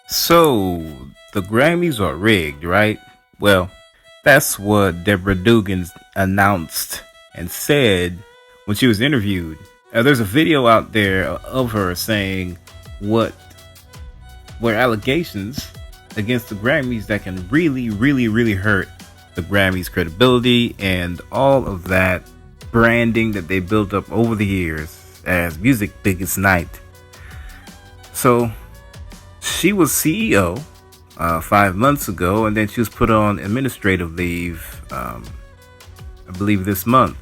So, the Grammys are rigged, right? Well, that's what Deborah Dugan announced and said when she was interviewed. There's a video out there of her saying what were allegations against the Grammys that can really, really, really hurt the Grammys' credibility and all of that branding that they built up over the years as music biggest night. So she was CEO 5 months ago, and then she was put on administrative leave, I believe this month.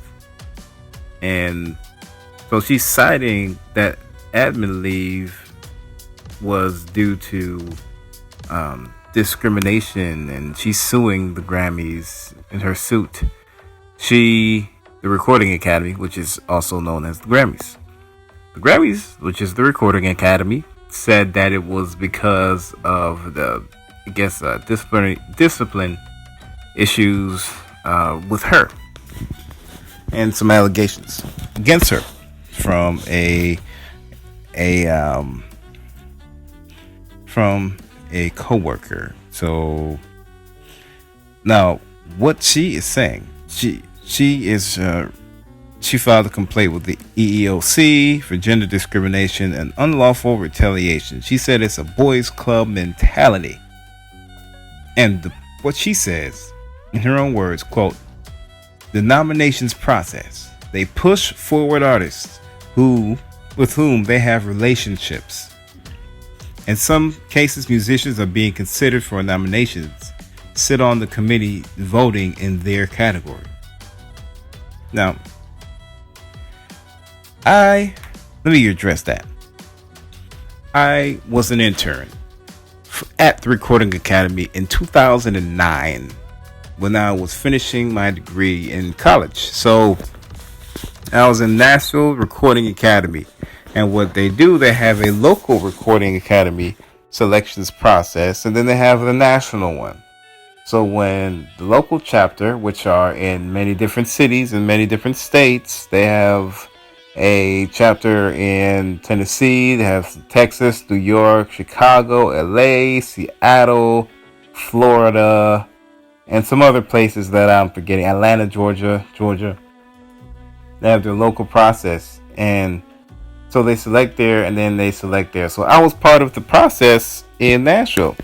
And so she's citing that admin leave was due to discrimination, and she's suing the Grammys in her suit. The Recording Academy, which is also known as the Grammys. The Grammys, which is the Recording Academy, said that it was because of the, discipline issues with her and some allegations against her from a coworker. So now, what she is saying, she filed a complaint with the EEOC for gender discrimination and unlawful retaliation. She said it's a boys' club mentality. And what she says, in her own words, quote, the nominations process, they push forward artists with whom they have relationships. In some cases, musicians are being considered for nominations, sit on the committee voting in their category. Now, let me address that. I was an intern at the Recording Academy in 2009 when I was finishing my degree in college. So I was in Nashville Recording Academy. And what they do, they have a local Recording Academy selections process, and then they have the national one. So when the local chapter, which are in many different cities and many different states, they have a chapter in Tennessee, they have Texas, New York, Chicago, LA, Seattle, Florida, and some other places that I'm forgetting, Atlanta, Georgia. They have their local process, and so they select there and then they select there. So I was part of the process in Nashville.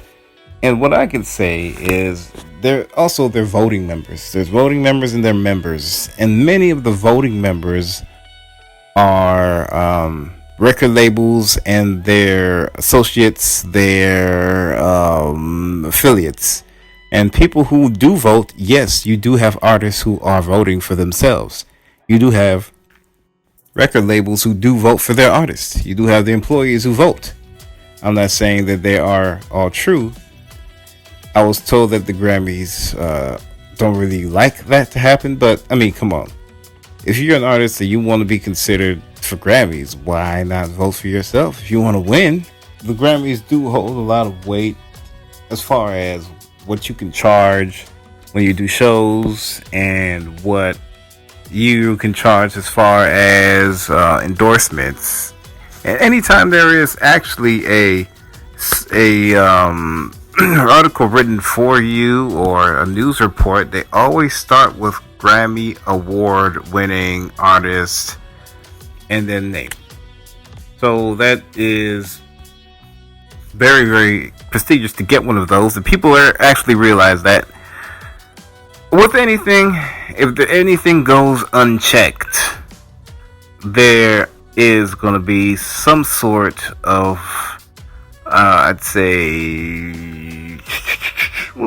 And what I can say is they're voting members. There's voting members and their members. And many of the voting members are record labels and their associates, their affiliates. And people who do vote, yes, you do have artists who are voting for themselves. You do have record labels who do vote for their artists. You do have the employees who vote. I'm not saying that they are all true. I was told that the Grammys don't really like that to happen, but I mean, come on. If you're an artist and you want to be considered for Grammys, why not vote for yourself? If you want to win, the Grammys do hold a lot of weight as far as what you can charge when you do shows and what you can charge as far as endorsements. And anytime there is actually a article written for you or a news report, they always start with Grammy award winning artist and then name. So that is very, very prestigious to get one of those, and people actually realize that with anything, if anything goes unchecked, there is going to be some sort of, I'd say,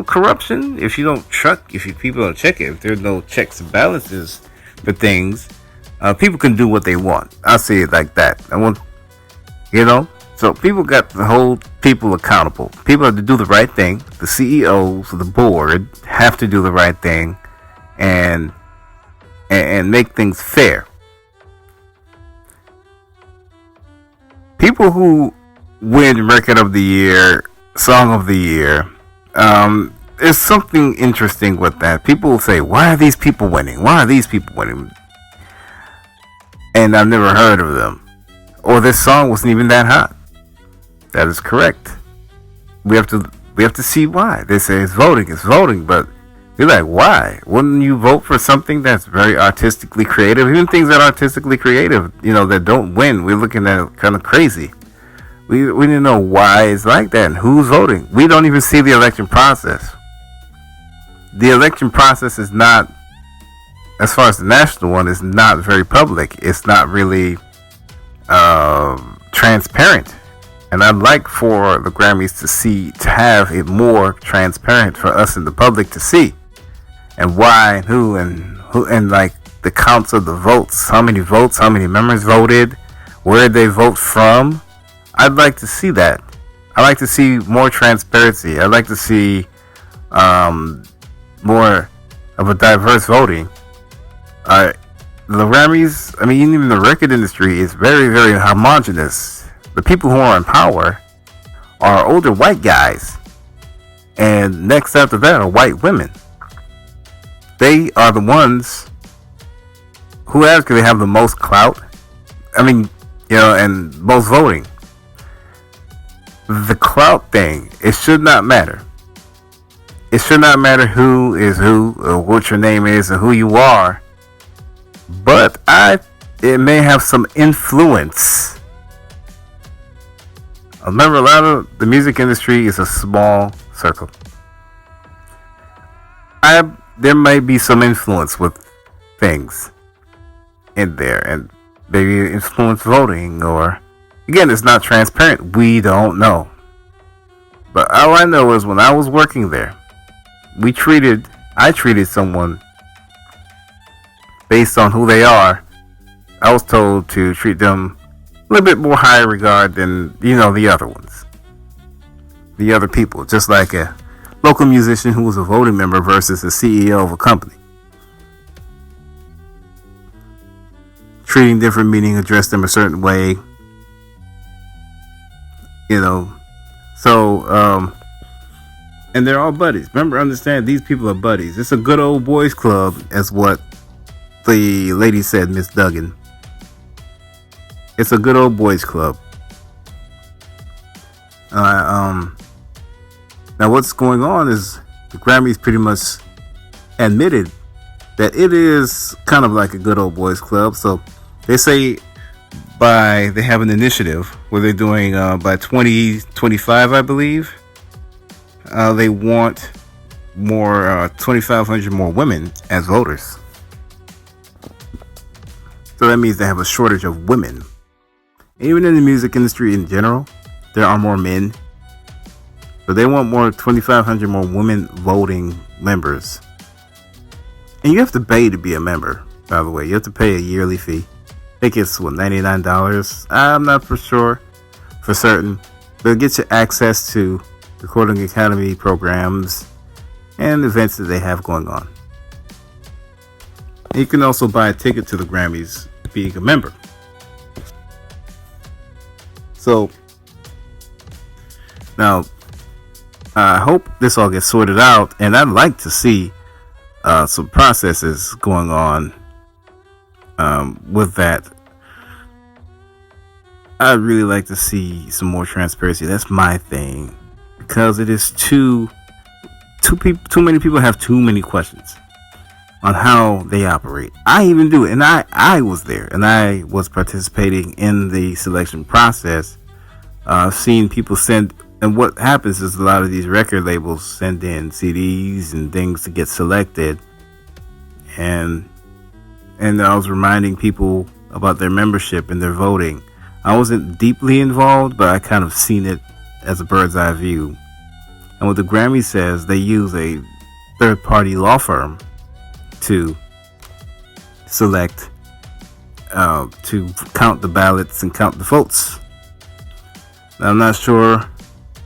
corruption. If people don't check it, if there's no checks and balances for things, people can do what they want. I'll say it like that. So people got to hold people accountable. People have to do the right thing. The CEOs, the board have to do the right thing and make things fair. People who win Record of the Year, Song of the Year, there's something interesting with that. People will say, why are these people winning? Why are these people winning? And I've never heard of them. Or this song wasn't even that hot. That is correct. we have to see why. They say it's voting, but we're like, why? Wouldn't you vote for something that's very artistically creative? Even things that are artistically creative, that don't win, we're looking at kind of crazy. We didn't know why it's like that and who's voting. We don't even see the election process. The election process is not, as far as the national one, is not very public. It's not really transparent. And I'd like for the Grammys to have it more transparent for us in the public to see. And why, and who, and like the counts of the votes. How many votes, how many members voted, where did they vote from. I'd like to see that. I'd like to see more transparency. I'd like to see more of a diverse voting. The Grammys, even the record industry is very, very homogenous. The people who are in power are older white guys. And next after that are white women. They are the ones who actually have the most clout. And most voting. The clout thing, it should not matter. It should not matter who is who, or what your name is, or who you are. But it may have some influence. Remember, a lot of the music industry is a small circle. There may be some influence with things in there, and maybe influence voting, or again, it's not transparent. We don't know. But all I know is when I was working there, I treated someone based on who they are. I was told to treat them a little bit more higher regard than, the other ones. The other people. Just like a local musician who was a voting member versus a CEO of a company. Treating different, meaning address them a certain way. And they're all buddies. Remember, understand, these people are buddies. It's a good old boys club, as what the lady said, Miss Duggan. It's a good old boys club. Now what's going on is the Grammys pretty much admitted that it is kind of like a good old boys club. So they say they have an initiative where they're doing by 2025, I believe. They want more 2,500 more women as voters. So that means they have a shortage of women. Even in the music industry in general, there are more men. So they want 2,500 more women voting members. And you have to pay to be a member, by the way. You have to pay a yearly fee. I think it's $99. I'm not for certain. But it gets you access to Recording Academy programs and events that they have going on. And you can also buy a ticket to the Grammys being a member. So now I hope this all gets sorted out, and I'd like to see some processes going on with that. I'd really like to see some more transparency. That's my thing, because it is too many people have too many questions on how they operate. I even do it, and I was there, and I was participating in the selection process. I've seen people send, and what happens is a lot of these record labels send in CDs and things to get selected, and I was reminding people about their membership and their voting. I wasn't deeply involved, but I kind of seen it as a bird's eye view. And what the Grammy says, they use a third-party law firm to select, to count the ballots and count the votes. Now, I'm not sure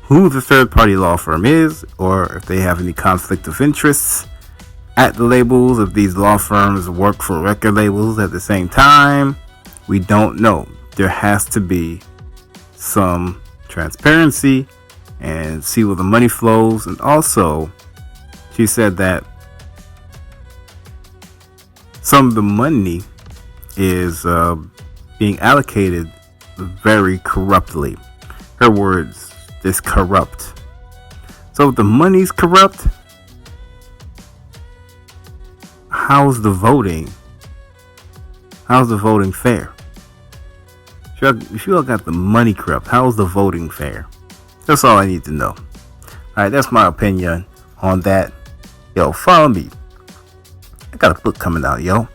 who the third-party law firm is, or if they have any conflict of interests at the labels, if these law firms work for record labels at the same time. We don't know. There has to be some transparency and see where the money flows. And also, she said that some of the money is being allocated very corruptly. Her words, this corrupt. So if the money's corrupt, how's the voting? How's the voting fair? If you all got the money corrupt, how's the voting fair? That's all I need to know. Alright, that's my opinion on that. Yo, follow me. I got a book coming out, yo.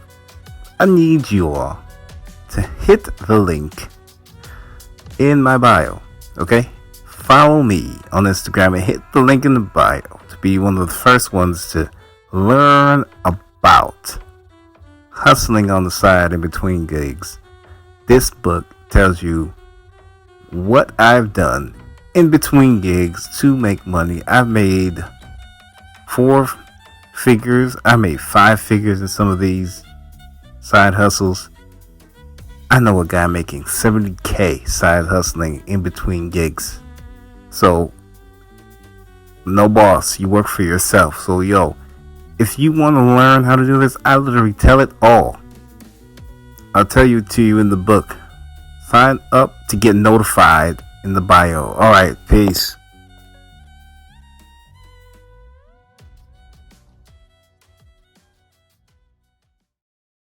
I need you all to hit the link in my bio, okay? Follow me on Instagram and hit the link in the bio to be one of the first ones to learn about hustling on the side in between gigs. This book tells you what I've done in between gigs to make money. I've made 4 figures. I made 5 figures in some of these side hustles. I know a guy making $70,000 side hustling in between gigs. So, no boss, you work for yourself. So, yo, if you want to learn how to do this, I literally tell it all. I'll tell you to you in the book. Sign up to get notified in the bio. Alright, peace.